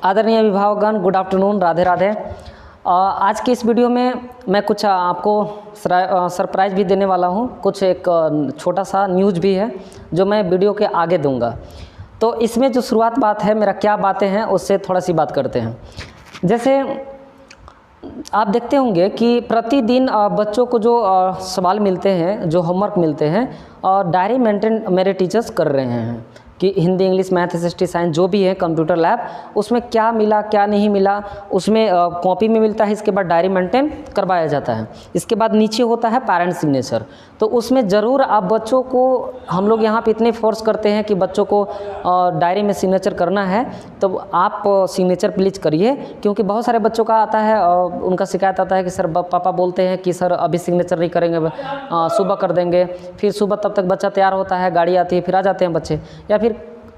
आदरणीय अभिभावकगण, good afternoon, Radhe Radhe. आज की इस वीडियो में मैं कुछ आपको सरप्राइज़ भी देने वाला हूं। कुछ एक छोटा सा न्यूज़ भी है जो मैं वीडियो के आगे दूंगा। तो इसमें जो शुरुआत बात है, मेरा क्या बातें हैं उससे थोड़ा सी बात करते हैं। जैसे आप देखते होंगे कि प्रतिदिन बच्चों को जो सवाल मिलते हैं, जो होमवर्क मिलते हैं, और डायरी मेंटेन मेरे टीचर्स कर रहे हैं कि Hindi, English, math, SST, science जो भी है कंप्यूटर लैब, उसमें क्या मिला क्या नहीं मिला, उसमें कॉपी में मिलता है। इसके बाद डायरी मेंटेन करवाया जाता है। इसके बाद नीचे होता है पेरेंट्स सिग्नेचर। तो उसमें ज़रूर आप बच्चों को, हम लोग यहाँ पे इतने फोर्स करते हैं कि बच्चों को डायरी में सिग्नेचर करना है, तो आप सिग्नेचर प्लीज़ करिए। क्योंकि बहुत सारे बच्चों का आता है, उनका शिकायत आता है कि सर पापा बोलते हैं कि सर अभी सिग्नेचर नहीं करेंगे, सुबह कर देंगे। फिर सुबह तब तक बच्चा तैयार होता है, गाड़ी आती है, फिर आ जाते हैं बच्चे, या फिर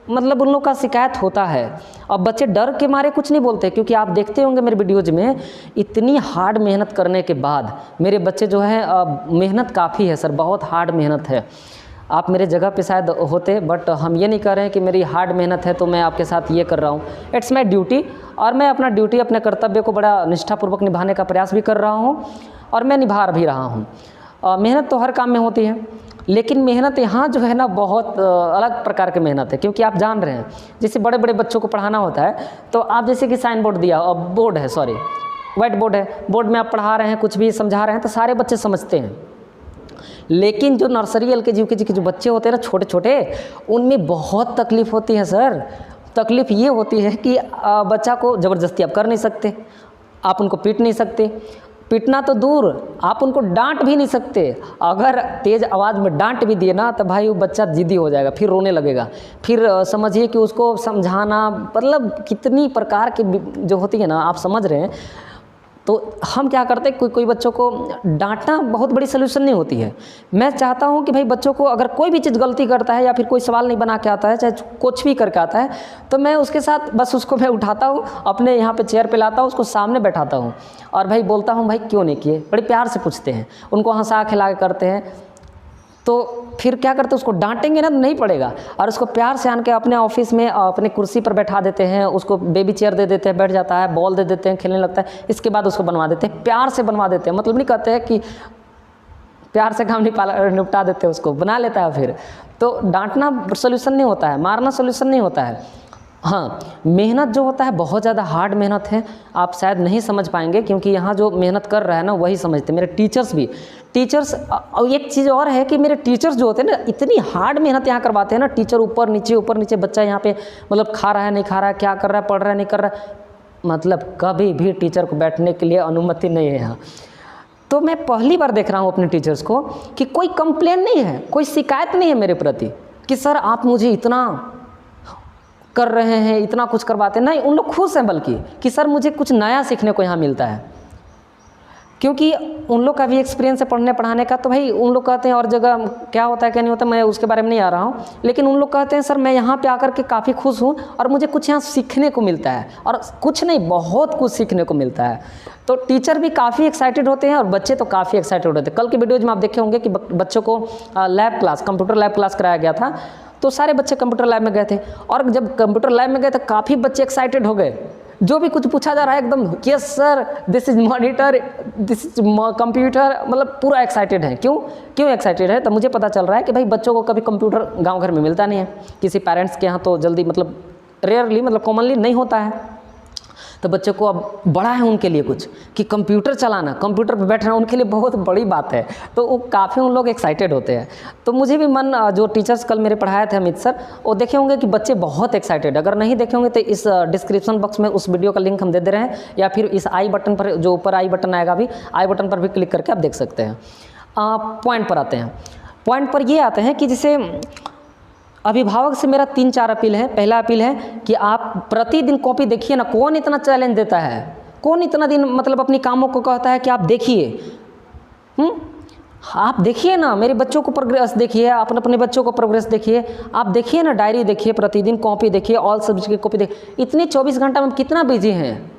मतलब उन लोग का शिकायत होता है। अब बच्चे डर के मारे कुछ नहीं बोलते, क्योंकि आप देखते होंगे मेरे वीडियोज़ में, इतनी हार्ड मेहनत करने के बाद मेरे बच्चे जो हैं, मेहनत काफ़ी है सर, बहुत हार्ड मेहनत है। आप मेरे जगह पे शायद होते, बट हम ये नहीं कर रहे हैं कि मेरी हार्ड मेहनत है तो मैं आपके साथ ये कर रहा हूँ। इट्स माई ड्यूटी, और मैं अपना ड्यूटी, अपने कर्तव्य को बड़ा निष्ठापूर्वक निभाने का प्रयास भी कर रहा हूँ, और मैं निभा भी रहा हूँ। मेहनत तो हर काम में होती है, लेकिन मेहनत यहाँ जो है ना, बहुत अलग प्रकार की मेहनत है। क्योंकि आप जान रहे हैं, जैसे बड़े बड़े बच्चों को पढ़ाना होता है, तो आप जैसे कि साइन बोर्ड दिया, और बोर्ड है, सॉरी वाइट बोर्ड है, बोर्ड में आप पढ़ा रहे हैं, कुछ भी समझा रहे हैं, तो सारे बच्चे समझते हैं। लेकिन जो नर्सरी, एलकेजी, यूकेजी के जो बच्चे होते हैं ना, छोटे छोटे, उनमें बहुत तकलीफ़ होती है सर। तकलीफ़ ये होती है कि बच्चा को ज़बरदस्ती आप कर नहीं सकते, आप उनको पीट नहीं सकते। पीटना तो दूर, आप उनको डांट भी नहीं सकते। अगर तेज़ आवाज़ में डांट भी दिए ना, तो भाई वो बच्चा जिद्दी हो जाएगा, फिर रोने लगेगा। फिर समझिए कि उसको समझाना, मतलब कितनी प्रकार की जो होती है ना, आप समझ रहे हैं। तो हम क्या करते हैं, कोई बच्चों को डांटना बहुत बड़ी सलूशन नहीं होती है। मैं चाहता हूं कि भाई बच्चों को अगर कोई भी चीज़ गलती करता है, या फिर कोई सवाल नहीं बना के आता है, चाहे कुछ भी करके आता है, तो मैं उसके साथ बस उसको मैं उठाता हूं, अपने यहाँ पे चेयर पे लाता हूं, उसको सामने बैठाता हूं, और भाई बोलता हूं भाई क्यों नहीं किए, बड़े प्यार से पूछते हैं, उनको हंसा खिला के करते हैं। तो फिर क्या करते हैं, उसको डांटेंगे ना तो नहीं पड़ेगा, और उसको प्यार से आन के अपने ऑफिस में अपने कुर्सी पर बैठा देते हैं, उसको बेबी चेयर दे देते हैं, बैठ जाता है, बॉल दे देते हैं, खेलने लगता है। इसके बाद उसको बनवा देते हैं, प्यार से बनवा देते हैं। मतलब नहीं कहते हैं कि प्यार से काम निपटा देते हैं, उसको बना लेता है। फिर तो डांटना सोल्यूशन नहीं होता है, मारना सोल्यूशन नहीं होता है। हाँ, मेहनत जो होता है बहुत ज़्यादा हार्ड मेहनत है। आप शायद नहीं समझ पाएंगे, क्योंकि यहाँ जो मेहनत कर रहा है ना, वही समझते हैं। मेरे टीचर्स भी, और एक चीज़ और है कि मेरे टीचर्स जो होते हैं ना, इतनी हार्ड मेहनत यहाँ करवाते हैं ना। टीचर ऊपर नीचे, बच्चा यहाँ पे मतलब खा रहा है नहीं खा रहा है, क्या कर रहा है, पढ़ रहा है नहीं कर रहा है, मतलब कभी भी टीचर को बैठने के लिए अनुमति नहीं है यहाँ। तो मैं पहली बार देख रहा हूँ अपने टीचर्स को कि कोई कंप्लेन नहीं है, कोई शिकायत नहीं है मेरे प्रति कि सर आप मुझे इतना कर रहे हैं, इतना कुछ करवाते हैं। नहीं, उन लोग खुश हैं, बल्कि कि सर मुझे कुछ नया सीखने को यहाँ मिलता है। क्योंकि उन लोग का भी एक्सपीरियंस है पढ़ने पढ़ाने का। तो भाई उन लोग कहते हैं और जगह क्या होता है क्या नहीं होता, मैं उसके बारे में नहीं आ रहा हूँ, लेकिन उन लोग कहते हैं सर मैं यहाँ पे आकर के काफ़ी खुश हूँ, और मुझे कुछ यहाँ सीखने को मिलता है, और कुछ नहीं, बहुत कुछ सीखने को मिलता है। तो टीचर भी काफ़ी एक्साइटेड होते हैं, और बच्चे तो काफ़ी एक्साइटेड होते हैं। कल के वीडियोज़ में आप देखे होंगे कि बच्चों को lab class, computer lab class कराया गया था, तो सारे बच्चे कंप्यूटर लैब में गए थे। और जब कंप्यूटर लैब में गए तो काफ़ी बच्चे एक्साइटेड हो गए। जो भी कुछ पूछा जा रहा है एकदम, yes sir, this is monitor, this is computer, मतलब पूरा एक्साइटेड है। क्यों एक्साइटेड है? तो मुझे पता चल रहा है कि भाई बच्चों को कभी कंप्यूटर गांव घर में मिलता नहीं है, किसी पेरेंट्स के यहाँ तो जल्दी, मतलब रेयरली, मतलब कॉमनली नहीं होता है। तो बच्चों को अब बड़ा है उनके लिए कुछ, कि कंप्यूटर चलाना, कंप्यूटर पर बैठना उनके लिए बहुत बड़ी बात है। तो वो काफ़ी उन लोग एक्साइटेड होते हैं। तो मुझे भी मन, जो टीचर्स कल मेरे पढ़ाए थे अमित सर, वो देखे होंगे कि बच्चे बहुत एक्साइटेड। अगर नहीं देखे होंगे तो इस डिस्क्रिप्शन बॉक्स में उस वीडियो का लिंक हम दे दे रहे हैं, या फिर इस आई बटन पर, जो ऊपर आई बटन आएगा, भी आई बटन पर भी क्लिक करके आप देख सकते हैं। पॉइंट पर आते हैं। पॉइंट पर ये आते हैं कि जैसे अभिभावक से मेरा 3-4 अपील है। पहला अपील है कि आप प्रतिदिन कॉपी देखिए ना। कौन इतना चैलेंज देता है, कौन इतना दिन मतलब अपनी कामों को कहता है कि आप देखिए, आप देखिए ना, मेरे बच्चों को प्रोग्रेस देखिए, आप अपने बच्चों को प्रोग्रेस देखिए, आप देखिए ना, डायरी देखिए, प्रतिदिन कॉपी देखिए, ऑल सब्जेक्ट की कॉपी देखिए। इतनी 24 घंटा में कितना बिजी हैं?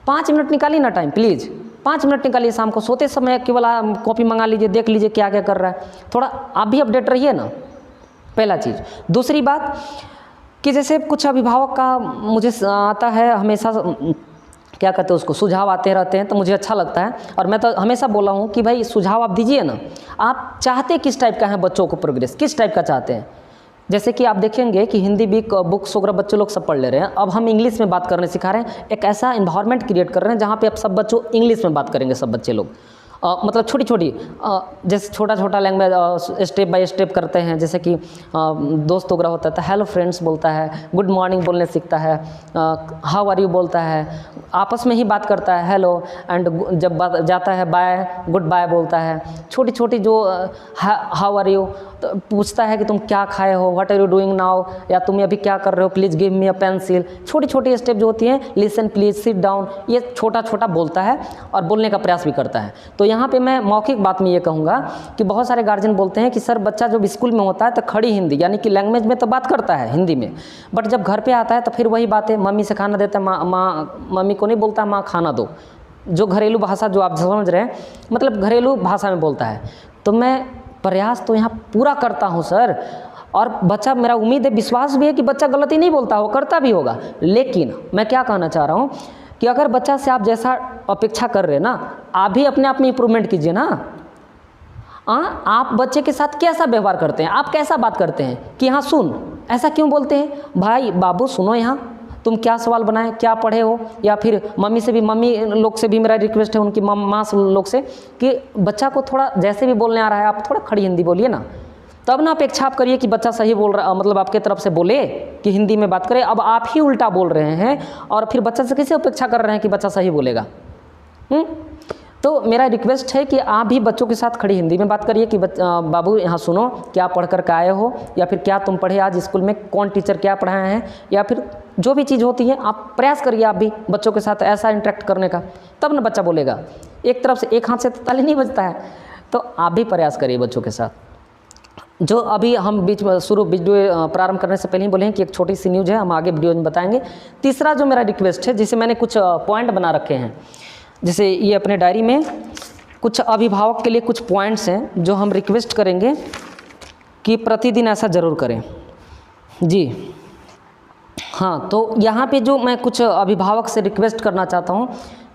5 मिनट निकालिए ना टाइम, प्लीज़ 5 मिनट निकालिए। शाम को सोते समय केवल कॉपी मंगा लीजिए, देख लीजिए क्या क्या कर रहा है। थोड़ा आप भी अपडेट रहिए ना, पहला चीज़। दूसरी बात कि जैसे कुछ अभिभावक का मुझे आता है हमेशा, क्या कहते हैं उसको, सुझाव आते रहते हैं, तो मुझे अच्छा लगता है। और मैं तो हमेशा बोला हूँ कि भाई सुझाव आप दीजिए ना, आप चाहते किस टाइप का है बच्चों को प्रोग्रेस, किस टाइप का चाहते हैं। जैसे कि आप देखेंगे कि हिंदी भी बुक्स वगैरह बच्चे लोग सब पढ़ ले रहे हैं, अब हम इंग्लिश में बात करने सिखा रहे हैं, एक ऐसा इन्वायरमेंट क्रिएट कर रहे हैं जहाँ पे अब सब बच्चों इंग्लिश में बात करेंगे, सब बच्चे लोग। मतलब छोटी छोटी जैसे छोटा छोटा लैंग्वेज स्टेप बाय स्टेप करते हैं। जैसे कि दोस्त वगैरह होता है तो हेलो फ्रेंड्स बोलता है, गुड मॉर्निंग बोलने सीखता है, हाउ आर यू बोलता है, आपस में ही बात करता है हेलो, एंड जब बात जाता है बाय, गुड बाय बोलता है। छोटी छोटी जो हाउ आर यू तो पूछता है कि तुम क्या खाए हो, what are you doing now, या तुम अभी क्या कर रहे हो, please give me a pencil. छोटी छोटी स्टेप जो होती हैं, लिसन प्लीज़, सिट डाउन, ये छोटा छोटा बोलता है और बोलने का प्रयास भी करता है। तो यहाँ पे मैं मौखिक बात में ये कहूँगा कि बहुत सारे गार्जियन बोलते हैं कि सर बच्चा जब स्कूल में होता है तो खड़ी हिंदी यानी कि लैंग्वेज में तो बात करता है हिंदी में, बट जब घर पे आता है तो फिर वही बात है, मम्मी से खाना देता है, माँ मम्मी को नहीं बोलता माँ खाना दो, जो घरेलू भाषा जो आप समझ रहे हैं, मतलब घरेलू भाषा में बोलता है। तो मैं प्रयास तो यहाँ पूरा करता हूँ सर, और बच्चा, मेरा उम्मीद है, विश्वास भी है कि बच्चा गलती नहीं बोलता हो, करता भी होगा। लेकिन मैं क्या कहना चाह रहा हूँ कि अगर बच्चा से आप जैसा अपेक्षा कर रहे हैं ना, आप भी अपने आप में इम्प्रूवमेंट कीजिए ना। आप बच्चे के साथ कैसा व्यवहार करते हैं, आप कैसा बात करते हैं कि हाँ सुन, ऐसा क्यों बोलते हैं, भाई बाबू सुनो, यहाँ तुम क्या सवाल बनाए, क्या पढ़े हो, या फिर मम्मी से भी, मम्मी लोग से भी मेरा रिक्वेस्ट है, उनकी माँ लोग से, कि बच्चा को थोड़ा जैसे भी बोलने आ रहा है आप थोड़ा खड़ी हिंदी बोलिए ना। तब ना अपेक्षा आप करिए कि बच्चा सही बोल रहा, मतलब आपके तरफ से बोले कि हिंदी में बात करे। अब आप ही उल्टा बोल रहे हैं और फिर बच्चा से कैसे अपेक्षा कर रहे हैं कि बच्चा सही बोलेगा। तो मेरा रिक्वेस्ट है कि आप भी बच्चों के साथ खड़ी हिंदी में बात करिए कि बाबू यहाँ सुनो, क्या पढ़ कर के आए हो, या फिर क्या तुम पढ़े आज स्कूल में, कौन टीचर क्या पढ़ाए हैं, या फिर जो भी चीज़ होती है आप प्रयास करिए आप भी बच्चों के साथ ऐसा इंटरेक्ट करने का, तब ना बच्चा बोलेगा। एक तरफ से एक हाथ से ताली नहीं बजता है, तो आप भी प्रयास करिए बच्चों के साथ। जो अभी हम बीच में वीडियो प्रारंभ करने से पहले ही बोले हैं कि एक छोटी सी न्यूज़ है, हम आगे वीडियो में बताएंगे। तीसरा जो मेरा रिक्वेस्ट है, जिसे मैंने कुछ पॉइंट बना रखे हैं, जैसे ये अपने डायरी में कुछ अभिभावक के लिए कुछ पॉइंट्स हैं जो हम रिक्वेस्ट करेंगे कि प्रतिदिन ऐसा ज़रूर करें जी। हाँ, तो यहाँ पे जो मैं कुछ अभिभावक से रिक्वेस्ट करना चाहता हूँ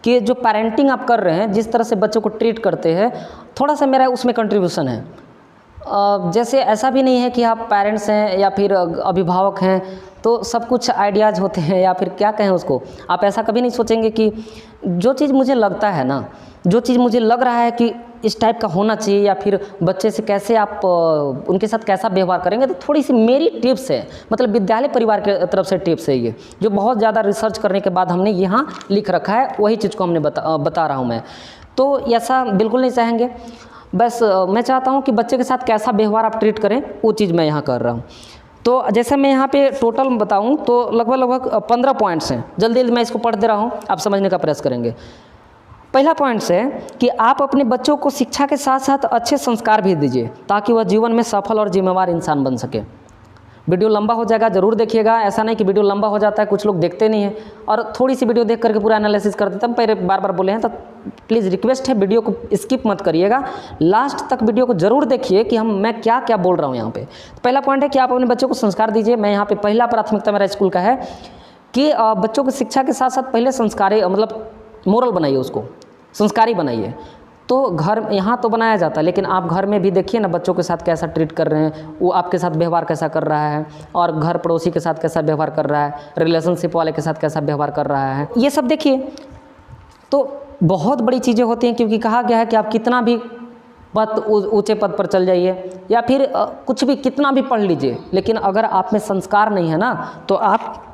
कि जो पेरेंटिंग आप कर रहे हैं, जिस तरह से बच्चों को ट्रीट करते हैं, थोड़ा सा मेरा उसमें कंट्रीब्यूशन है। जैसे ऐसा भी नहीं है कि आप पेरेंट्स हैं या फिर अभिभावक हैं तो सब कुछ आइडियाज़ होते हैं, या फिर क्या कहें उसको, आप ऐसा कभी नहीं सोचेंगे कि जो चीज़ मुझे लगता है ना, जो चीज़ मुझे लग रहा है कि इस टाइप का होना चाहिए, या फिर बच्चे से कैसे आप उनके साथ कैसा व्यवहार करेंगे, तो थोड़ी सी मेरी टिप्स है, मतलब विद्यालय परिवार के तरफ से टिप्स है ये, जो बहुत ज़्यादा रिसर्च करने के बाद हमने यहाँ लिख रखा है, वही चीज़ को हमने बता रहा हूँ मैं। तो ऐसा बिल्कुल नहीं चाहेंगे, बस मैं चाहता हूँ कि बच्चे के साथ कैसा व्यवहार आप ट्रीट करें, वो चीज़ मैं यहाँ कर रहा हूँ। तो जैसे मैं यहाँ पे टोटल बताऊँ तो लगभग 15 पॉइंट्स हैं, जल्दी मैं इसको पढ़ दे रहा हूँ, आप समझने का प्रयास करेंगे। पहला पॉइंट है कि आप अपने बच्चों को शिक्षा के साथ साथ अच्छे संस्कार भी दीजिए ताकि वह जीवन में सफल और जिम्मेवार इंसान बन सके। वीडियो लंबा हो जाएगा, ज़रूर देखिएगा, ऐसा नहीं कि वीडियो लंबा हो जाता है, कुछ लोग देखते नहीं हैं और थोड़ी सी वीडियो देख करके पूरा एनालिसिस कर देते हैं। पहले बार बार बोले हैं, तो प्लीज़ रिक्वेस्ट है वीडियो को स्किप मत करिएगा, लास्ट तक वीडियो को ज़रूर देखिए कि मैं क्या क्या बोल रहा हूँ यहाँ पे। तो पहला पॉइंट है कि आप अपने बच्चों को संस्कार दीजिए। मैं यहाँ पे पहला प्राथमिकता मेरा स्कूल का है कि बच्चों को शिक्षा के साथ साथ पहले संस्कारी, मतलब मोरल बनाइए, उसको संस्कारी बनाइए। तो घर यहाँ तो बनाया जाता है, लेकिन आप घर में भी देखिए ना बच्चों के साथ कैसा ट्रीट कर रहे हैं, वो आपके साथ व्यवहार कैसा कर रहा है, और घर पड़ोसी के साथ कैसा व्यवहार कर रहा है, रिलेशनशिप वाले के साथ कैसा व्यवहार कर रहा है, ये सब देखिए। तो बहुत बड़ी चीज़ें होती हैं, क्योंकि कहा गया है कि आप कितना भी ऊंचे पद पर चल जाइए या फिर कुछ भी कितना भी पढ़ लीजिए, लेकिन अगर आप में संस्कार नहीं है ना तो आप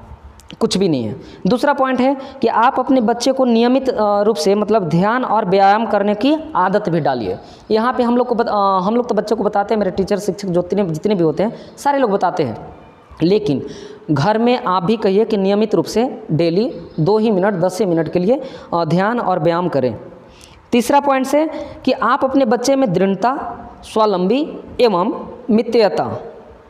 कुछ भी नहीं है। दूसरा पॉइंट है कि आप अपने बच्चे को नियमित रूप से, मतलब ध्यान और व्यायाम करने की आदत भी डालिए। यहाँ पे हम लोग तो बच्चों को बताते हैं, मेरे टीचर शिक्षक जितने भी होते हैं सारे लोग बताते हैं, लेकिन घर में आप भी कहिए कि नियमित रूप से डेली 2 ही मिनट 10 मिनट के लिए ध्यान और व्यायाम करें। तीसरा पॉइंट है कि आप अपने बच्चे में दृढ़ता, स्वावलंबी एवं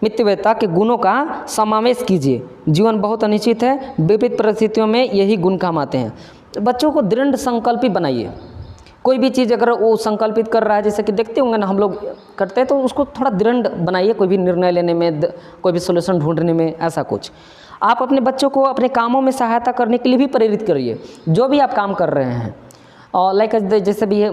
मितव्ययता के गुणों का समावेश कीजिए। जीवन बहुत अनिश्चित है, विपरीत परिस्थितियों में यही गुण काम आते हैं। तो बच्चों को दृढ़ संकल्पी बनाइए। कोई भी चीज़ अगर वो संकल्पित कर रहा है, जैसे कि देखते होंगे ना हम लोग करते हैं, तो उसको थोड़ा दृढ़ बनाइए, कोई भी निर्णय लेने में, कोई भी सोल्यूशन ढूंढने में, ऐसा कुछ। आप अपने बच्चों को अपने कामों में सहायता करने के लिए भी प्रेरित करिए, जो भी आप काम कर रहे हैं। और लाइक जैसे भी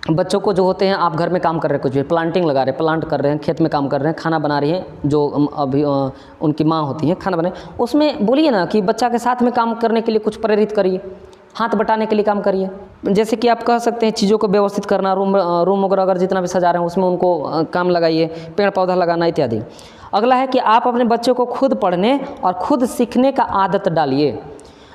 बच्चों को जो होते हैं, आप घर में काम कर रहे हैं, कुछ भी प्लांटिंग लगा रहे हैं, प्लांट कर रहे हैं, खेत में काम कर रहे हैं, खाना बना रही हैं, जो अभी उनकी माँ होती हैं खाना बनाए, उसमें बोलिए ना कि बच्चा के साथ में काम करने के लिए कुछ प्रेरित करिए, हाथ बटाने के लिए काम करिए। जैसे कि आप कह सकते हैं चीज़ों को व्यवस्थित करना, रूम वगैरह अगर जितना भी सजा रहे हैं उसमें उनको काम लगाइए, पेड़ पौधा लगाना इत्यादि। अगला है कि आप अपने बच्चों को खुद पढ़ने और खुद सीखने का आदत डालिए।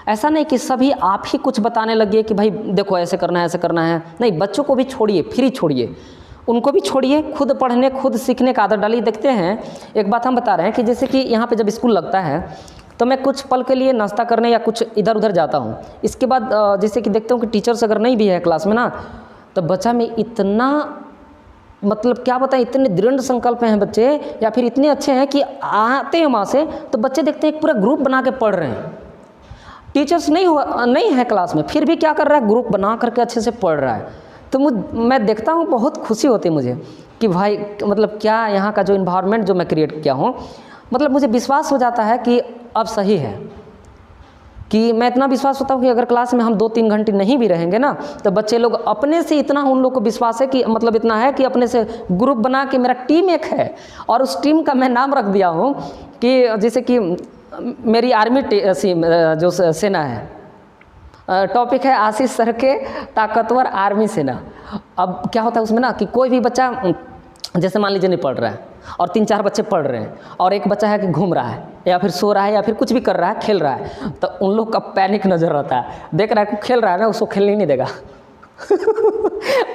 ऐसा नहीं कि सभी आप ही कुछ बताने लगिए कि भाई देखो ऐसे करना है, ऐसे करना है। नहीं, बच्चों को भी छोड़िए, फ्री छोड़िए, उनको भी छोड़िए, खुद पढ़ने खुद सीखने का आदत डालिए। देखते हैं, एक बात हम बता रहे हैं कि जैसे कि यहाँ पे जब स्कूल लगता है तो मैं कुछ पल के लिए नाश्ता करने या कुछ इधर उधर जाता हूँ। इसके बाद जैसे कि देखता हूँ कि टीचर्स अगर नहीं भी है क्लास में ना, तो बच्चा में इतना मतलब क्या बताएं, इतने दृढ़ संकल्प हैं बच्चे, या फिर इतने अच्छे हैं कि आते हैं वहाँ से तो बच्चे देखते हैं एक पूरा ग्रुप बना के पढ़ रहे हैं। टीचर्स नहीं है क्लास में, फिर भी क्या कर रहा है, ग्रुप बना करके अच्छे से पढ़ रहा है। तो मैं देखता हूँ, बहुत खुशी होती है मुझे कि भाई मतलब क्या यहाँ का जो इन्वायरमेंट जो मैं क्रिएट किया हूँ, मतलब मुझे विश्वास हो जाता है कि अब सही है। कि मैं इतना विश्वास होता हूँ कि अगर क्लास में हम 2-3 घंटे नहीं भी रहेंगे ना, तो बच्चे लोग अपने से इतना उन लोग को विश्वास है कि मतलब इतना है कि अपने से ग्रुप बना के, मेरा टीम एक है और उस टीम का मैं नाम रख दिया हूँ कि जैसे कि मेरी आर्मी जो सेना है, टॉपिक है आशीष सर के ताकतवर आर्मी सेना। अब क्या होता है उसमें ना कि कोई भी बच्चा जैसे मान लीजिए नहीं पढ़ रहा है और 3-4 बच्चे पढ़ रहे हैं और एक बच्चा है कि घूम रहा है या फिर सो रहा है या फिर कुछ भी कर रहा है, खेल रहा है, तो उन लोग का पैनिक नज़र रहता है। देख रहा है कि खेल रहा है ना, उसको खेलने नहीं देगा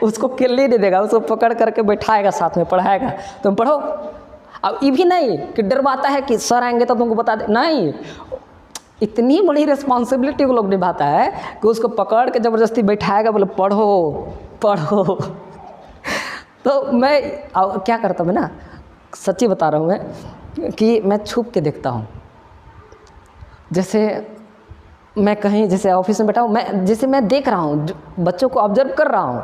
उसको खेलने नहीं देगा, उसको पकड़ करके बैठाएगा, साथ में पढ़ाएगा, तुम पढ़ो। अब ये भी नहीं कि डरवाता है कि सर आएंगे तो तुमको बता दे, नहीं, इतनी बड़ी रिस्पॉन्सिबिलिटी वो लोग निभाता है कि उसको पकड़ के ज़बरदस्ती बैठाएगा, बोले पढ़ो पढ़ो। तो मैं क्या करता हूँ ना, सच्ची बता रहा हूँ मैं, कि मैं छुप के देखता हूँ। जैसे मैं कहीं जैसे ऑफिस में बैठा हूँ, मैं देख रहा हूँ, बच्चों को ऑब्जर्व कर रहा हूँ,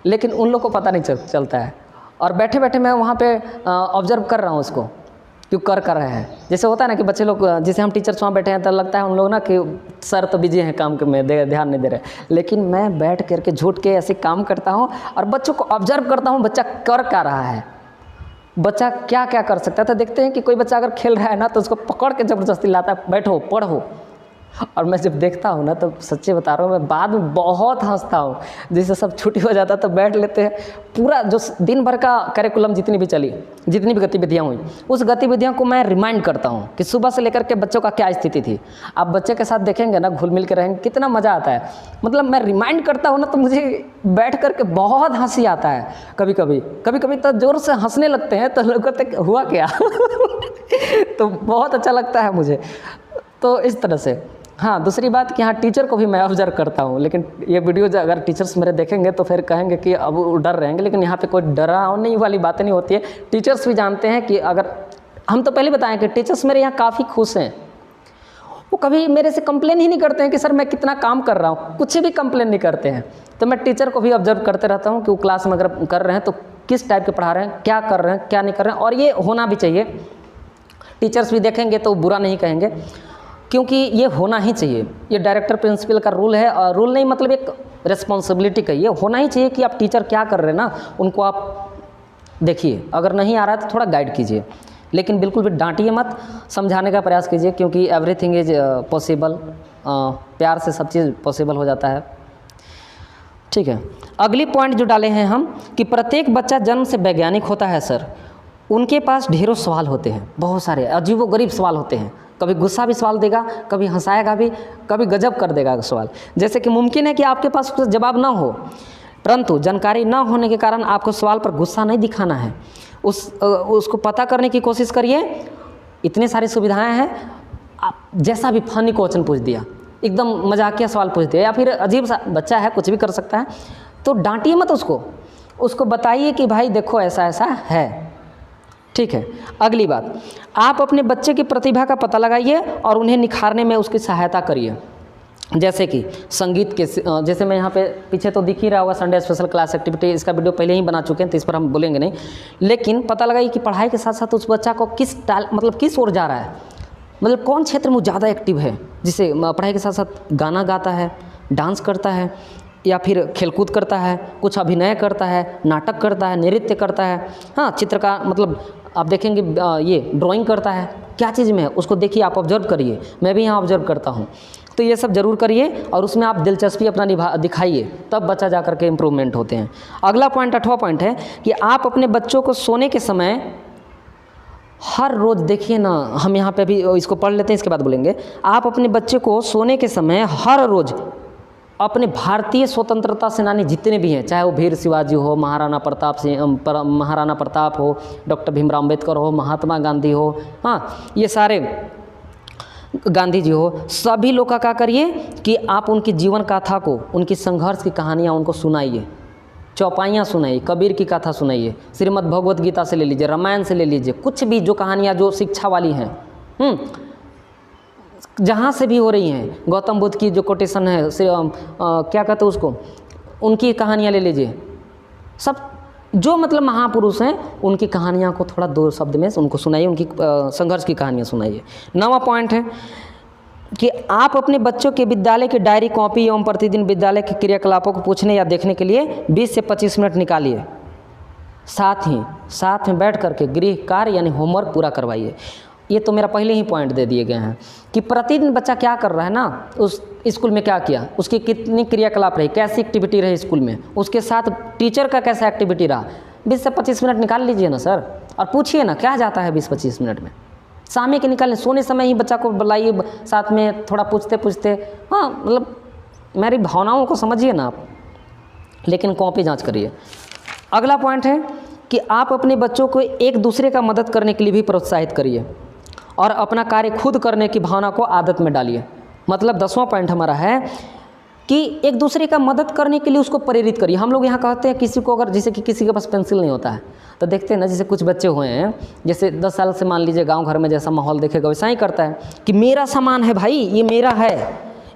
लेकिन उन लोग को पता नहीं चलता है। और बैठे बैठे मैं वहाँ पे ऑब्जर्व कर रहा हूँ उसको, क्यों कर रहे हैं। जैसे होता है ना कि बच्चे लोग, जैसे हम टीचर्स वहाँ बैठे हैं तो लगता है उन लोग ना कि सर तो बिजी हैं काम में, ध्यान नहीं दे रहे, लेकिन मैं बैठ करके झूठ के ऐसे काम करता हूँ और बच्चों को ऑब्जर्व करता हूँ, बच्चा कर क्या रहा है, बच्चा क्या क्या कर सकता है। तो देखते हैं कि कोई बच्चा अगर खेल रहा है ना, तो उसको पकड़ के ज़बरदस्ती लाता है, बैठो पढ़ो। और मैं जब देखता हूँ ना, तो सच्चे बता रहा हूँ, मैं बाद में बहुत हंसता हूँ। जैसे सब छुट्टी हो जाता है तो बैठ लेते हैं, पूरा जो दिन भर का करिकुलम जितनी भी चली, जितनी भी गतिविधियाँ हुई, उस गतिविधियों को मैं रिमाइंड करता हूँ कि सुबह से लेकर के बच्चों का क्या स्थिति थी। आप बच्चे के साथ देखेंगे ना, घुल मिल के रहेंगे, कितना मज़ा आता है। मतलब मैं रिमाइंड करता हूँ ना, तो मुझे बैठ करके बहुत हंसी आता है। कभी कभी तो ज़ोर से हंसने लगते हैं, तो लोग कहते हुआ क्या तो बहुत अच्छा लगता है मुझे। तो इस तरह से। हाँ, दूसरी बात कि हाँ, टीचर को भी मैं ऑब्जर्व करता हूँ, लेकिन ये वीडियो अगर टीचर्स मेरे देखेंगे तो फिर कहेंगे कि अब वो डर रहेंगे, लेकिन यहाँ पे कोई डरावने वाली बातें नहीं होती है। टीचर्स भी जानते हैं कि अगर हम तो पहले बताएं कि टीचर्स मेरे यहाँ काफ़ी खुश हैं, वो कभी मेरे से कंप्लेन ही नहीं करते हैं कि सर मैं कितना काम कर रहा हूँ, कुछ भी कंप्लेन नहीं करते हैं। तो मैं टीचर को भी ऑब्जर्व करते रहता हूँ कि वो क्लास में अगर कर रहे हैं तो किस टाइप के पढ़ा रहे हैं, क्या कर रहे हैं, क्या नहीं कर रहे हैं। और ये होना भी चाहिए, टीचर्स भी देखेंगे तो बुरा नहीं कहेंगे, क्योंकि ये होना ही चाहिए। ये डायरेक्टर प्रिंसिपल का रूल है, और रूल नहीं मतलब एक रिस्पॉन्सिबिलिटी का, ये होना ही चाहिए कि आप टीचर क्या कर रहे हैं ना, उनको आप देखिए, अगर नहीं आ रहा है तो थोड़ा गाइड कीजिए, लेकिन बिल्कुल भी डांटिए मत, समझाने का प्रयास कीजिए, क्योंकि एवरीथिंग इज पॉसिबल, प्यार से सब चीज़ पॉसिबल हो जाता है। ठीक है, अगली पॉइंट जो डाले हैं हम कि प्रत्येक बच्चा जन्म से वैज्ञानिक होता है सर, उनके पास ढेरों सवाल होते हैं, बहुत सारे अजीबोगरीब सवाल होते हैं। कभी गुस्सा भी सवाल देगा, कभी हंसाएगा भी, कभी गजब कर देगा सवाल। जैसे कि मुमकिन है कि आपके पास उसका जवाब ना हो, परंतु जानकारी ना होने के कारण आपको सवाल पर गुस्सा नहीं दिखाना है, उसको पता करने की कोशिश करिए। इतनी सारी सुविधाएं हैं, आप जैसा भी फनी क्वेश्चन पूछ दिया, एकदम मजाकिया सवाल पूछ दिया, या फिर अजीब सा, बच्चा है कुछ भी कर सकता है, तो डांटिए मत उसको बताइए कि भाई देखो ऐसा ऐसा है। ठीक है, अगली बात, आप अपने बच्चे की प्रतिभा का पता लगाइए और उन्हें निखारने में उसकी सहायता करिए। जैसे कि संगीत के जैसे मैं यहाँ पे पीछे तो दिख ही रहा होगा संडे स्पेशल क्लास एक्टिविटी, इसका वीडियो पहले ही बना चुके हैं तो इस पर हम बोलेंगे नहीं। लेकिन पता लगा कि पढ़ाई के साथ साथ उस बच्चा को किस ओर जा रहा है, मतलब कौन क्षेत्र में वो ज़्यादा एक्टिव है, जिसे पढ़ाई के साथ साथ गाना गाता है, डांस करता है, या फिर खेलकूद करता है, कुछ अभिनय करता है, नाटक करता है, नृत्य करता है, हाँ चित्रकार मतलब आप देखेंगे ये ड्राइंग करता है, क्या चीज़ में है उसको देखिए, आप ऑब्जर्व करिए, मैं भी यहाँ ऑब्जर्व करता हूँ। तो ये सब जरूर करिए और उसमें आप दिलचस्पी अपना दिखाइए, तब बच्चा जा कर के इम्प्रूवमेंट होते हैं। अगला पॉइंट 8वां पॉइंट है कि आप अपने बच्चों को सोने के समय हर रोज़ देखिए ना, हम यहाँ पे भी इसको पढ़ लेते हैं, इसके बाद बोलेंगे। आप अपने बच्चे को सोने के समय हर रोज़ अपने भारतीय स्वतंत्रता सेनानी जितने भी हैं, चाहे वो वीर शिवाजी हो, महाराणा प्रताप हो, डॉक्टर भीमराव अम्बेडकर हो, महात्मा गांधी हो, हाँ ये सारे गांधी जी हो, सभी लोग का क्या करिए कि आप उनकी जीवन गाथा को, उनकी संघर्ष की कहानियाँ उनको सुनाइए, चौपाइयाँ सुनाइए, कबीर की कथा सुनाइए, श्रीमद् भगवत गीता से ले लीजिए, रामायण से ले लीजिए, कुछ भी जो कहानियाँ जो शिक्षा वाली हैं, जहाँ से भी हो रही हैं, गौतम बुद्ध की जो कोटेशन है क्या कहते हैं उसको, उनकी कहानियाँ ले लीजिए, सब जो मतलब महापुरुष हैं उनकी कहानियाँ को थोड़ा 2 शब्द में उनको सुनाइए, उनकी संघर्ष की कहानियाँ सुनाइए। 9वां पॉइंट है कि आप अपने बच्चों के विद्यालय की डायरी, कॉपी एवं प्रतिदिन विद्यालय के क्रियाकलापों को पूछने या देखने के लिए 20 से 25 मिनट निकालिए। साथ में बैठ करके गृह कार्य यानी होमवर्क पूरा करवाइए। ये तो मेरा पहले ही पॉइंट दे दिए गए हैं कि प्रतिदिन बच्चा क्या कर रहा है ना, उस स्कूल में क्या किया, उसकी कितनी क्रियाकलाप रही, कैसी एक्टिविटी रही स्कूल में, उसके साथ टीचर का कैसा एक्टिविटी रहा। 20 से 25 मिनट निकाल लीजिए ना सर, और पूछिए ना क्या जाता है 20-25 मिनट में। शाम के निकालें, सोने समय ही बच्चा को बुलाइए, साथ में थोड़ा पूछते, हाँ मतलब मेरी भावनाओं को समझिए ना आप, लेकिन कॉपी जाँच करिए। अगला पॉइंट है कि आप अपने बच्चों को एक दूसरे का मदद करने के लिए भी प्रोत्साहित करिए और अपना कार्य खुद करने की भावना को आदत में डालिए। मतलब 10वां पॉइंट हमारा है कि एक दूसरे का मदद करने के लिए उसको प्रेरित करिए। हम लोग यहाँ कहते हैं किसी को अगर, जैसे कि किसी के पास पेंसिल नहीं होता है तो देखते हैं ना, जैसे कुछ बच्चे हुए हैं, जैसे 10 साल से मान लीजिए गांव घर में जैसा माहौल देखेगा वैसा ही करता है कि मेरा सामान है भाई, ये मेरा है,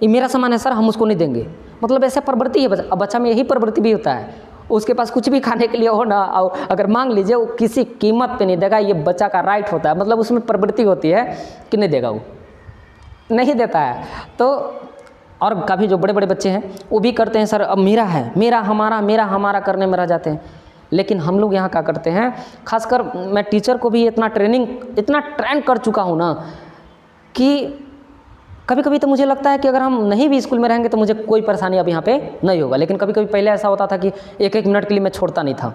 ये मेरा सामान है सर, हम उसको नहीं देंगे। मतलब ऐसा प्रवृत्ति है बच्चा में, यही प्रवृत्ति भी होता है। उसके पास कुछ भी खाने के लिए हो ना, अगर मांग लीजिए वो किसी कीमत पे नहीं देगा, ये बच्चा का राइट होता है। मतलब उसमें प्रवृत्ति होती है कि नहीं देगा, वो नहीं देता है। तो और काफ़ी जो बड़े बड़े बच्चे हैं वो भी करते हैं, सर अब मेरा है, मेरा हमारा करने में रह जाते हैं। लेकिन हम लोग यहाँ क्या करते हैं, खासकर मैं टीचर को भी इतना ट्रेन कर चुका हूँ ना कि कभी कभी तो मुझे लगता है कि अगर हम नहीं भी स्कूल में रहेंगे तो मुझे कोई परेशानी अब यहाँ पे नहीं होगा। लेकिन कभी कभी पहले ऐसा होता था कि 1-1 मिनट के लिए मैं छोड़ता नहीं था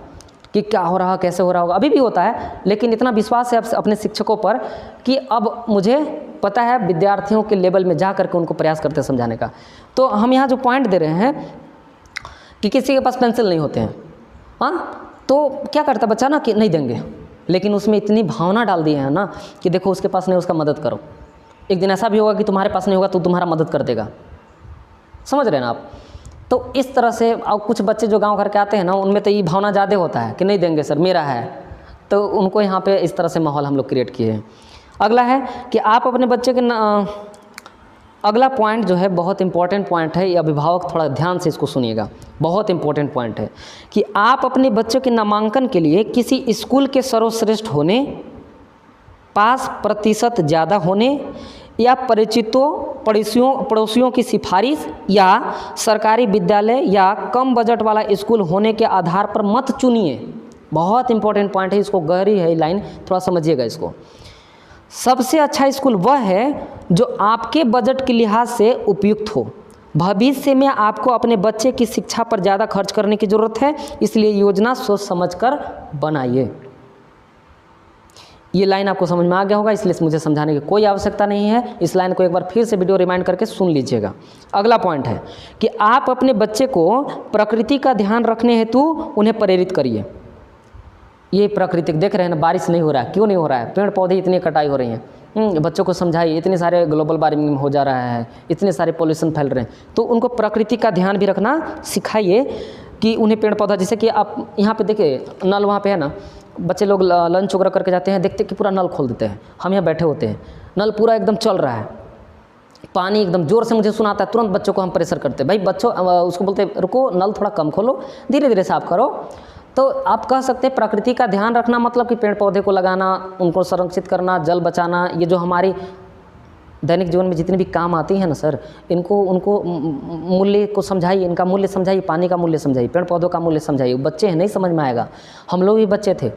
कि क्या हो रहा, कैसे हो रहा होगा। अभी भी होता है, लेकिन इतना विश्वास है अपने शिक्षकों पर कि अब मुझे पता है विद्यार्थियों के लेवल में जा करके उनको प्रयास करते हैं समझाने का। तो हम यहाँ जो पॉइंट दे रहे हैं कि किसी के पास पेंसिल नहीं होते हैं, हाँ, तो क्या करता बच्चा ना कि नहीं देंगे, लेकिन उसमें इतनी भावना डाल दी है ना कि देखो उसके पास नहीं, उसका मदद करो। एक दिन ऐसा भी होगा कि तुम्हारे पास नहीं होगा तो तुम्हारा मदद कर देगा। समझ रहे हैं ना आप। तो इस तरह से और कुछ बच्चे जो गांव घर के आते हैं ना, उनमें तो ये भावना ज़्यादा होता है कि नहीं देंगे सर, मेरा है। तो उनको यहाँ पे इस तरह से माहौल हम लोग क्रिएट किए हैं। अगला है कि आप अपने बच्चे के अगला पॉइंट जो है बहुत इंपॉर्टेंट पॉइंट है, ये अभिभावक थोड़ा ध्यान से इसको सुनिएगा, बहुत इंपॉर्टेंट पॉइंट है कि आप अपने बच्चों के नामांकन के लिए किसी स्कूल के सर्वश्रेष्ठ होने, पास प्रतिशत ज़्यादा होने या पड़ोसियों की सिफारिश या सरकारी विद्यालय या कम बजट वाला स्कूल होने के आधार पर मत चुनिए। बहुत इंपॉर्टेंट पॉइंट है, इसको गहरी है लाइन, थोड़ा समझिएगा इसको। सबसे अच्छा स्कूल वह है जो आपके बजट के लिहाज से उपयुक्त हो। भविष्य में आपको अपने बच्चे की शिक्षा पर ज़्यादा खर्च करने की ज़रूरत है, इसलिए योजना सोच समझकर बनाइए। ये लाइन आपको समझ में आ गया होगा, इसलिए मुझे समझाने की कोई आवश्यकता नहीं है। इस लाइन को एक बार फिर से वीडियो रिमाइंड करके सुन लीजिएगा। अगला पॉइंट है कि आप अपने बच्चे को प्रकृति का ध्यान रखने हेतु उन्हें प्रेरित करिए। ये प्राकृतिक देख रहे हैं ना, बारिश नहीं हो रहा है, क्यों नहीं हो रहा है, पेड़ पौधे इतनी कटाई हो रही हैं। बच्चों को समझाइए, इतने सारे ग्लोबल वार्मिंग हो जा रहा है, इतने सारे पोल्यूशन फैल रहे हैं, तो उनको प्रकृति का ध्यान भी रखना सिखाइए कि उन्हें पेड़ पौधा, जैसे कि आप यहाँ पे देखिए नल वहाँ पे है ना, बच्चे लोग लंच वगैरह करके जाते हैं, देखते कि पूरा नल खोल देते हैं। हम यहाँ बैठे होते हैं, नल पूरा एकदम चल रहा है, पानी एकदम ज़ोर से मुझे सुनाता है, तुरंत बच्चों को हम प्रेशर करते हैं, भाई बच्चों उसको बोलते हैं रुको, नल थोड़ा कम खोलो, धीरे धीरे साफ करो। तो आप कह सकते हैं प्रकृति का ध्यान रखना मतलब कि पेड़ पौधे को लगाना, उनको संरक्षित करना, जल बचाना, ये जो हमारी दैनिक जीवन में जितनी भी काम आती हैं ना सर, इनको उनको मूल्य को समझाइए, इनका मूल्य समझाइए, पानी का मूल्य समझाइए, पेड़ पौधों का मूल्य समझाइए। बच्चे हैं, नहीं समझ में आएगा। हम लोग भी बच्चे थे,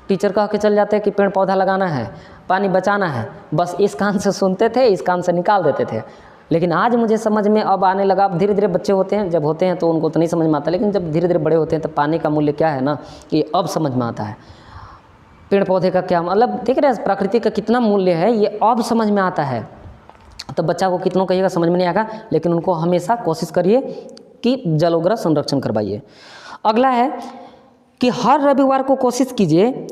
टीचर कह के चल जाते हैं कि पेड़ पौधा लगाना है, पानी बचाना है, बस इस कान से सुनते थे, इस कान से निकाल देते थे। लेकिन आज मुझे समझ में अब आने लगा। अब धीरे धीरे बच्चे होते हैं, जब होते हैं तो उनको तो नहीं समझ में आता, लेकिन जब धीरे धीरे बड़े होते हैं तो पानी का मूल्य क्या है ना, कि अब समझ में आता है। पेड़ पौधे का क्या मतलब, देख रहे हैं प्रकृति का कितना मूल्य है, ये अब समझ में आता है। तो बच्चा को कितनों कहिएगा समझ में नहीं आएगा, लेकिन उनको हमेशा कोशिश करिए कि जलोग्रह संरक्षण करवाइए। अगला है कि हर रविवार को कोशिश कीजिए,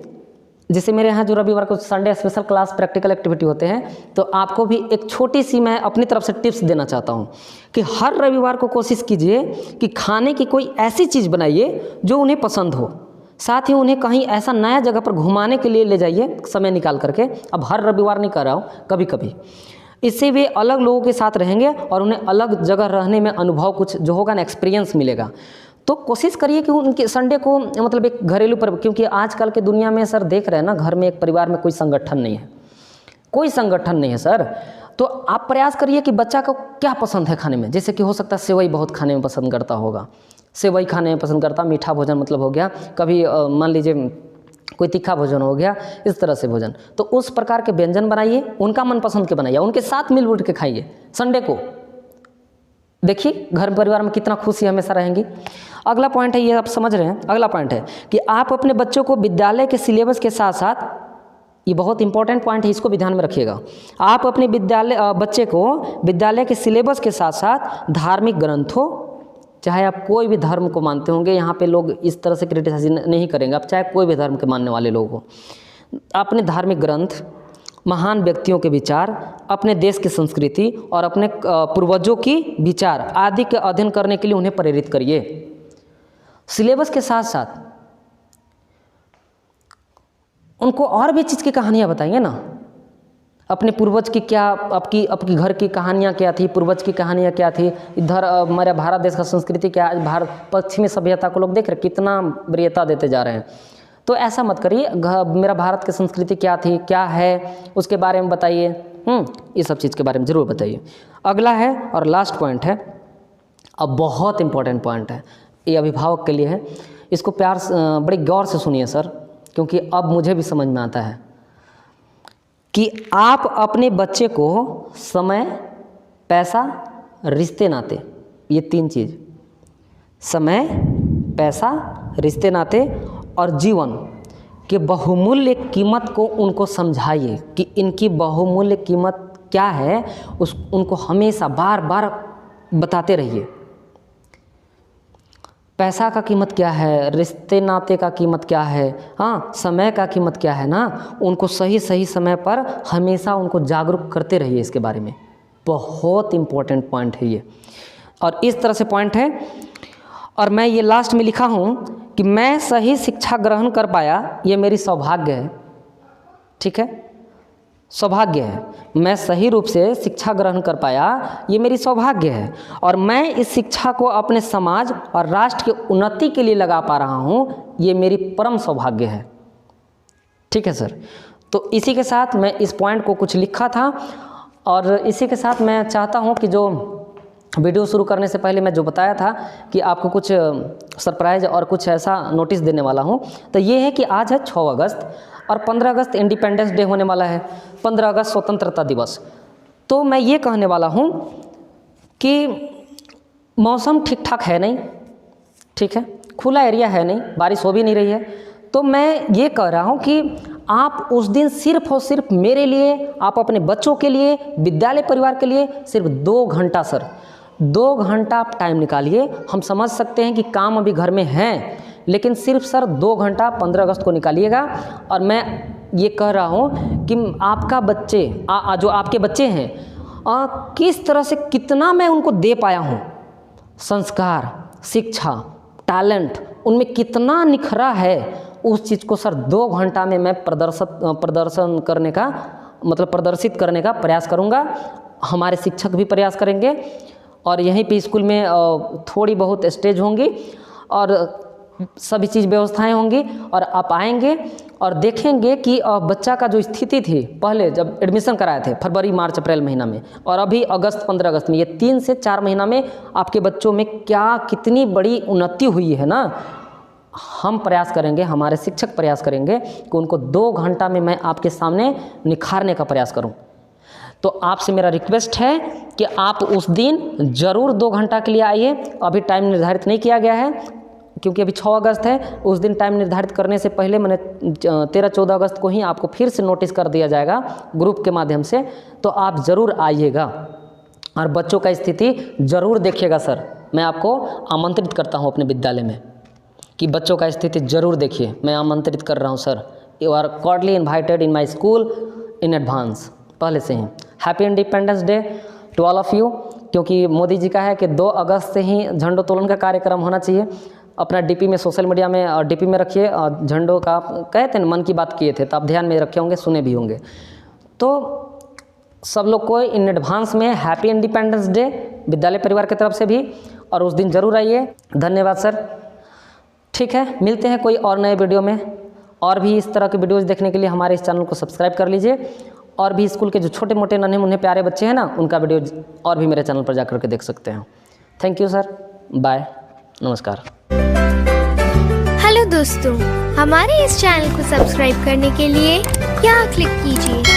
जैसे मेरे यहाँ जो रविवार को Sunday special class practical activity होते हैं, तो आपको भी एक छोटी सी मैं अपनी तरफ से टिप्स देना चाहता हूँ कि हर रविवार को कोशिश कीजिए कि खाने की कोई ऐसी चीज़ बनाइए जो उन्हें पसंद हो। साथ ही उन्हें कहीं ऐसा नया जगह पर घुमाने के लिए ले जाइए समय निकाल करके। अब हर रविवार नहीं कर रहा हूँ, कभी कभी। इससे वे अलग लोगों के साथ रहेंगे और उन्हें अलग जगह रहने में अनुभव कुछ जो होगा ना, एक्सपीरियंस मिलेगा। तो कोशिश करिए कि उनके संडे को मतलब एक घरेलू पर, क्योंकि आजकल के दुनिया में सर देख रहे हैं ना, घर में एक परिवार में कोई संगठन नहीं है, कोई संगठन नहीं है सर। तो आप प्रयास करिए कि बच्चा को क्या पसंद है खाने में। जैसे कि हो सकता है सेवई बहुत खाने में पसंद करता होगा, सेवई खाने में पसंद करता, मीठा भोजन मतलब हो गया, कभी मान लीजिए कोई तीखा भोजन हो गया, इस तरह से भोजन। तो उस प्रकार के व्यंजन बनाइए, उनका मनपसंद के बनाइए, उनके साथ मिलजुल के खाइए संडे को। देखिए घर परिवार में कितना खुशी हमेशा रहेंगी। अगला पॉइंट है, ये आप समझ रहे हैं, अगला पॉइंट है कि आप अपने बच्चों को विद्यालय के सिलेबस के साथ साथ, ये बहुत इंपॉर्टेंट पॉइंट है, इसको भी ध्यान में रखिएगा। आप अपने बच्चे को विद्यालय के सिलेबस के साथ साथ धार्मिक ग्रंथों, चाहे आप कोई भी धर्म को मानते होंगे, यहाँ पे लोग इस तरह से क्रिटिसाइज नहीं करेंगे, आप चाहे कोई भी धर्म के मानने वाले लोग हो, अपने धार्मिक ग्रंथ, महान व्यक्तियों के विचार, अपने देश की संस्कृति और अपने पूर्वजों की विचार आदि के अध्ययन करने के लिए उन्हें प्रेरित करिए। सिलेबस के साथ साथ उनको और भी चीज़ की कहानियाँ बताइए ना, अपने पूर्वज की क्या, आपकी घर की कहानियाँ क्या थी, पूर्वज की कहानियाँ क्या थी, इधर हमारे भारत देश का संस्कृति क्या, भारत पश्चिमी सभ्यता को लोग देख रहे कितना वरीयता देते जा रहे हैं। तो ऐसा मत करिए, मेरा भारत की संस्कृति क्या थी, क्या है, उसके बारे में बताइए। ये सब चीज़ के बारे में ज़रूर बताइए। अगला है और लास्ट पॉइंट है, अब बहुत इंपॉर्टेंट पॉइंट है, ये अभिभावक के लिए है, इसको प्यार बड़े गौर से सुनिए सर, क्योंकि अब मुझे भी समझ में आता है कि आप अपने बच्चे को समय, पैसा, रिश्ते नाते, ये 3 चीज़, समय, पैसा, रिश्ते नाते और जीवन के बहुमूल्य कीमत को उनको समझाइए कि इनकी बहुमूल्य कीमत क्या है, उनको हमेशा बार बार बताते रहिए। पैसा का कीमत क्या है, रिश्ते नाते का कीमत क्या है, हाँ, समय का कीमत क्या है ना, उनको सही सही समय पर हमेशा उनको जागरूक करते रहिए इसके बारे में। बहुत इम्पोर्टेंट पॉइंट है ये, और इस तरह से पॉइंट है। और मैं ये लास्ट में लिखा हूँ कि मैं सही शिक्षा ग्रहण कर पाया, ये मेरी सौभाग्य है। ठीक है, सौभाग्य है, मैं सही रूप से शिक्षा ग्रहण कर पाया, ये मेरी सौभाग्य है, और मैं इस शिक्षा को अपने समाज और राष्ट्र की उन्नति के लिए लगा पा रहा हूँ, ये मेरी परम सौभाग्य है। ठीक है सर, तो इसी के साथ मैं इस पॉइंट को कुछ लिखा था, और इसी के साथ मैं चाहता हूँ कि जो वीडियो शुरू करने से पहले मैं जो बताया था कि आपको कुछ सरप्राइज़ और कुछ ऐसा नोटिस देने वाला हूँ, तो ये है कि आज है 6 अगस्त और 15 अगस्त इंडिपेंडेंस डे होने वाला है, 15 अगस्त स्वतंत्रता दिवस। तो मैं ये कहने वाला हूँ कि मौसम ठीक ठाक है नहीं, ठीक है, खुला एरिया है नहीं, बारिश हो भी नहीं रही है, तो मैं ये कह रहा हूँ कि आप उस दिन सिर्फ और सिर्फ मेरे लिए, आप अपने बच्चों के लिए, विद्यालय परिवार के लिए सिर्फ 2 घंटा सर, 2 घंटा आप टाइम निकालिए। हम समझ सकते हैं कि काम अभी घर में है, लेकिन सिर्फ सर 2 घंटा 15 अगस्त को निकालिएगा। और मैं ये कह रहा हूँ कि आपका बच्चे जो आपके बच्चे हैं, किस तरह से कितना मैं उनको दे पाया हूँ, संस्कार, शिक्षा, टैलेंट उनमें कितना निखरा है, उस चीज़ को सर 2 घंटा में मैं प्रदर्शित करने का प्रयास करूँगा। हमारे शिक्षक भी प्रयास करेंगे और यहीं पे स्कूल में थोड़ी बहुत स्टेज होंगी और सभी चीज़ व्यवस्थाएं होंगी और आप आएंगे और देखेंगे कि बच्चा का जो स्थिति थी पहले जब एडमिशन कराए थे फरवरी मार्च अप्रैल महीना में और अभी अगस्त 15 अगस्त में, ये 3 से 4 महीना में आपके बच्चों में क्या कितनी बड़ी उन्नति हुई है ना। हम प्रयास करेंगे, हमारे शिक्षक प्रयास करेंगे कि उनको 2 घंटा में मैं आपके सामने निखारने का प्रयास करूं। तो आपसे मेरा रिक्वेस्ट है कि आप उस दिन ज़रूर 2 घंटा के लिए आइए। अभी टाइम निर्धारित नहीं किया गया है क्योंकि अभी 6 अगस्त है। उस दिन टाइम निर्धारित करने से पहले मैंने 13-14 अगस्त को ही आपको फिर से नोटिस कर दिया जाएगा ग्रुप के माध्यम से। तो आप ज़रूर आइएगा और बच्चों का स्थिति ज़रूर देखिएगा। सर, मैं आपको आमंत्रित करता हूँ अपने विद्यालय में कि बच्चों का स्थिति ज़रूर देखिए। मैं आमंत्रित कर रहा हूँ sir. You are cordially invited in my school in advance, पहले से ही। Happy Independence Day to all of you. क्योंकि मोदी जी का है कि 2 अगस्त से ही झंडोत्तोलन का कार्यक्रम होना चाहिए। अपना डीपी में, सोशल मीडिया में और डीपी में रखिए। झंडों का कहते हैं मन की बात किए थे तो आप ध्यान में रखे होंगे, सुने भी होंगे। तो सब लोग को इन एडवांस में हैप्पी इंडिपेंडेंस डे विद्यालय परिवार की तरफ से भी, और उस दिन ज़रूर आइए। धन्यवाद सर। ठीक है, मिलते हैं कोई और नए वीडियो में। और भी इस तरह के वीडियोज़ देखने के लिए हमारे इस चैनल को सब्सक्राइब कर लीजिए। और भी स्कूल के जो छोटे मोटे नन्हे मुन्ने प्यारे बच्चे हैं ना, उनका वीडियो और भी मेरे चैनल पर जाकर के देख सकते हैं। थैंक यू सर, बाय, नमस्कार। हेलो दोस्तों, हमारे इस चैनल को सब्सक्राइब करने के लिए यहाँ क्लिक कीजिए।